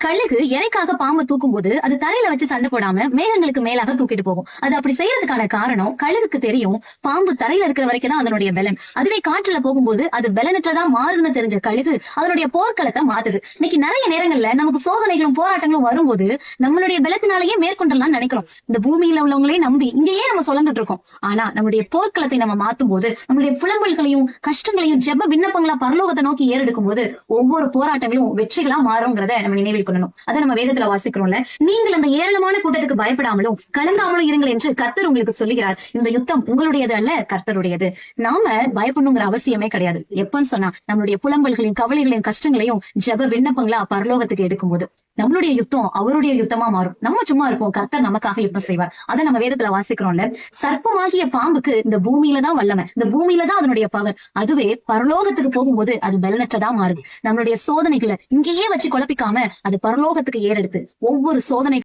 கழுகு இறைக்காக பாம்பு தூக்கும் போது அது தரையில வச்சு சண்டை போடாம மேகங்களுக்கு மேலாக தூக்கிட்டு போகும். அது அப்படி செய்யறதுக்கான காரணம் கழுகுக்கு தெரியும் பாம்பு தரையில இருக்கிற வரைக்கும் தான் அதனுடைய பலன். அதுவே காற்றுல போகும்போது அது பலனற்றதா மாறுதுன்னு தெரிஞ்ச கழுகு அதனுடைய போர்க்களத்தை மாத்துது. இன்னைக்கு நிறைய நேரங்கள்ல நமக்கு சோதனைகளும் போராட்டங்களும் வரும்போது நம்மளுடைய பலத்தினாலேயே மேற்கொண்டலாம் நினைக்கிறோம். இந்த பூமியில உள்ளவங்களே நம்பி இங்கேயே நம்ம சொல்லிட்டு இருக்கோம். ஆனா நம்மளுடைய போர்க்களத்தை நம்ம மாத்தும் போது நம்மளுடைய புலம்பல்களையும் கஷ்டங்களையும் ஜெப விண்ணப்பங்களா பரலோகத்தை நோக்கி ஏறெடுக்கும் போது ஒவ்வொரு போராட்டங்களும் வெற்றிகளா மாறுங்கிறத நம்ம நினைவில் கொள்ளணும். அதை நம்ம வேதத்துல வாசிக்கிறோம்ல, நீங்கள் அந்த ஏராளமான கூட்டத்துக்கு பயப்படாமலும் கலங்காமலும் இருங்கள் என்று கர்த்தர் உங்களுக்கு சொல்லுகிறார். இந்த யுத்தம் உங்களுடையது அல்ல, கர்த்தருடையது. நாம பயப்படணுங்கிற அவசியமே கிடையாது. எப்பன்னு சொன்னா நம்மளுடைய புலம்பல்களையும் கவலைகளையும் கஷ்டங்களையும் ஜெப விண்ணப்பங்களா பரலோகத்துக்கு எடுக்கும் போது நம்மளுடைய யுத்தம் அவருடைய யுத்தமா மாறும். நம்ம சும்மா இருப்போம், கர்த்தர் நமக்காக யுத்தம் செய்வார். அதை நம்ம வேதத்துல வாசிக்கிறோம்ல. சர்ப்பமாகிய பாம்புக்கு இந்த பூமியில தான் வல்லமை, இந்த பூமியில தான் அதனுடைய பவர். அதுவே பரலோகத்துக்கு போகும்போது அது பலனற்றதா மாறுது. நம்மளுடைய சோதனைகளை இங்கேயே வச்சு குழப்பிக்காம அது பரலோகத்துக்கு ஏறெடுத்து ஒவ்வொரு சோதனை